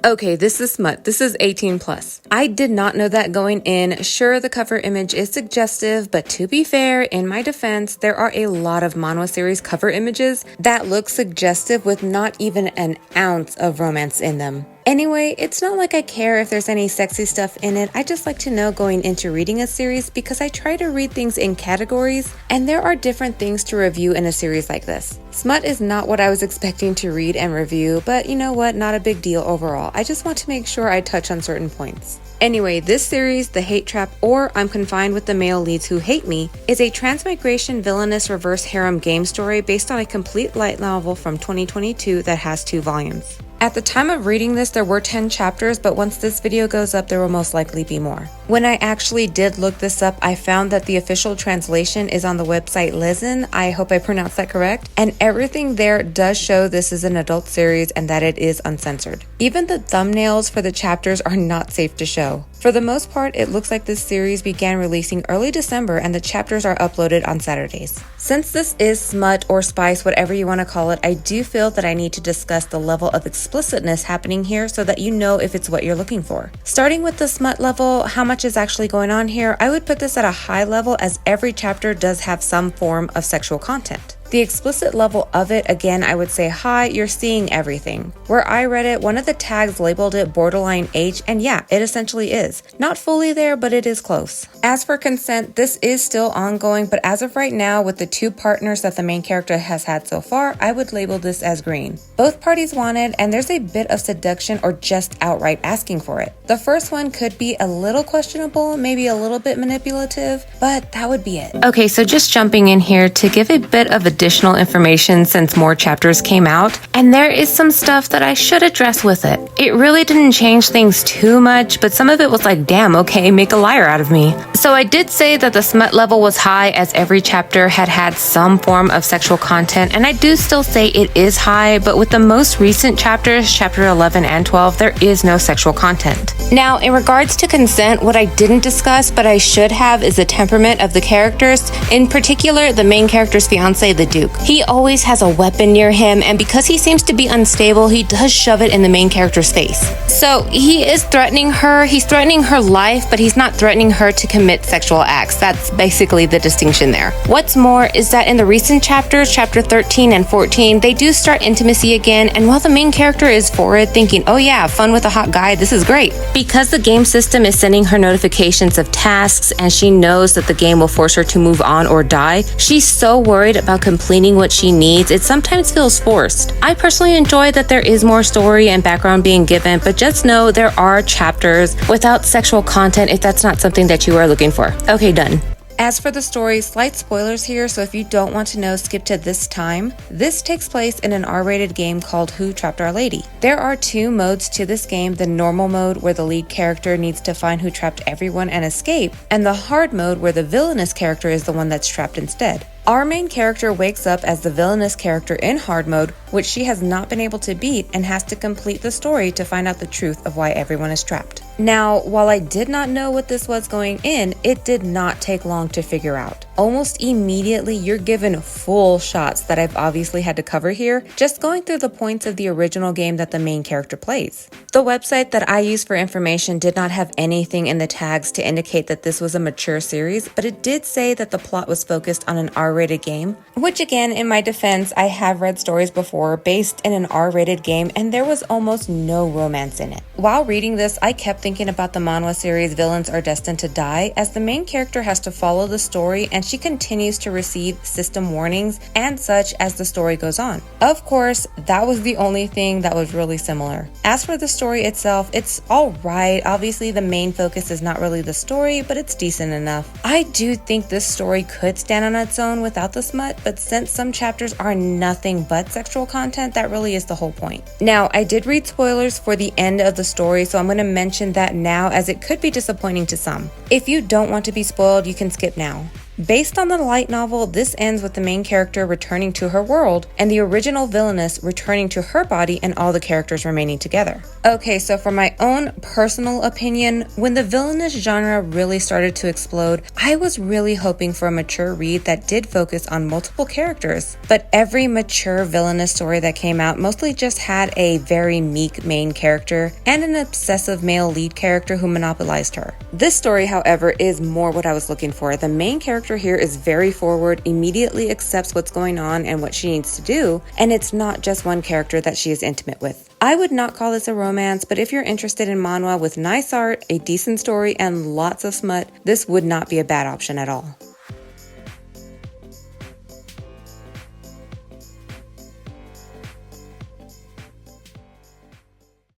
Okay, this is smut. This is 18 plus. I did not know that going in. Sure, the cover image is suggestive, but to be fair, in my defense, there are a lot of manhwa series cover images that look suggestive with not even an ounce of romance in them. Anyway, it's not like I care if there's any sexy stuff in it. I just like to know going into reading a series because I try to read things in categories, and there are different things to review in a series like this. Smut is not what I was expecting to read and review, but you know what, not a big deal overall. I just want to make sure I touch on certain points. Anyway, this series, The Hate Trap, or I'm Confined with the Male Leads Who Hate Me, is a transmigration villainous reverse harem game story based on a complete light novel from 2022 that has 2 volumes. At the time of reading this, there were 10 chapters, but once this video goes up, there will most likely be more. When I actually did look this up, I found that the official translation is on the website Listen, I hope I pronounced that correct, and everything there does show this is an adult series and that it is uncensored. Even the thumbnails for the chapters are not safe to show. For the most part, it looks like this series began releasing early December and the chapters are uploaded on Saturdays. Since this is smut or spice, whatever you want to call it, I do feel that I need to discuss the level of explicitness happening here so that you know if it's what you're looking for. Starting with the smut level, how much is actually going on here? I would put this at a high level as every chapter does have some form of sexual content. The explicit level of it, again, I would say high, you're seeing everything. Where I read it, one of the tags labeled it borderline H, and yeah, it essentially is. Not fully there, but it is close. As for consent, this is still ongoing, but as of right now, with the 2 partners that the main character has had so far, I would label this as green. Both parties want it, and there's a bit of seduction or just outright asking for it. The first one could be a little questionable, maybe a little bit manipulative, but that would be it. Okay, so just jumping in here to give a bit of additional information since more chapters came out, and there is some stuff that I should address with it. It really didn't change things too much, but some of it was like, damn, okay, make a liar out of me. So I did say that the smut level was high as every chapter had some form of sexual content, and I do still say it is high, but with the most recent chapters, chapter 11 and 12, there is no sexual content. Now, in regards to consent, what I didn't discuss, but I should have, is the temperament of the characters, in particular, the main character's fiance, the Duke. He always has a weapon near him, and because he seems to be unstable, he does shove it in the main character's face. So he is threatening her, he's threatening her life, but he's not threatening her to commit sexual acts. That's basically the distinction there. What's more is that in the recent chapters, chapter 13 and 14, they do start intimacy again, and while the main character is for it, thinking, oh yeah, fun with a hot guy, this is great. Because the game system is sending her notifications of tasks, and she knows that the game will force her to move on or die, she's so worried about completing what she needs, it sometimes feels forced. I personally enjoy that there is more story and background being given, but just know there are chapters without sexual content if that's not something that you are looking for. Okay, done. As for the story, slight spoilers here, so if you don't want to know, skip to this time. This takes place in an R-rated game called Who Trapped Our Lady. There are 2 modes to this game, the normal mode where the lead character needs to find who trapped everyone and escape, and the hard mode where the villainous character is the one that's trapped instead. Our main character wakes up as the villainous character in hard mode, which she has not been able to beat, and has to complete the story to find out the truth of why everyone is trapped. Now, while I did not know what this was going in, it did not take long to figure out. Almost immediately, you're given full shots that I've obviously had to cover here, just going through the points of the original game that the main character plays. The website that I used for information did not have anything in the tags to indicate that this was a mature series, but it did say that the plot was focused on an R-rated game, which again, in my defense, I have read stories before based in an R-rated game and there was almost no romance in it. While reading this, I kept thinking about the manhwa series Villains Are Destined to Die, as the main character has to follow the story and she continues to receive system warnings and such as the story goes on. Of course, that was the only thing that was really similar. As for the story itself, it's alright. Obviously, the main focus is not really the story, but it's decent enough. I do think this story could stand on its own without the smut, but since some chapters are nothing but sexual content, that really is the whole point. Now, I did read spoilers for the end of the story, so I'm going to mention that now as it could be disappointing to some. If you don't want to be spoiled, you can skip now. Based on the light novel, this ends with the main character returning to her world and the original villainess returning to her body and all the characters remaining together. Okay, so for my own personal opinion, when the villainous genre really started to explode, I was really hoping for a mature read that did focus on multiple characters. But every mature villainous story that came out mostly just had a very meek main character and an obsessive male lead character who monopolized her. This story, however, is more what I was looking for. The main character here is very forward, immediately accepts what's going on and what she needs to do, and it's not just one character that she is intimate with. I would not call this a romance, but if you're interested in manhwa with nice art, a decent story, and lots of smut, this would not be a bad option at all.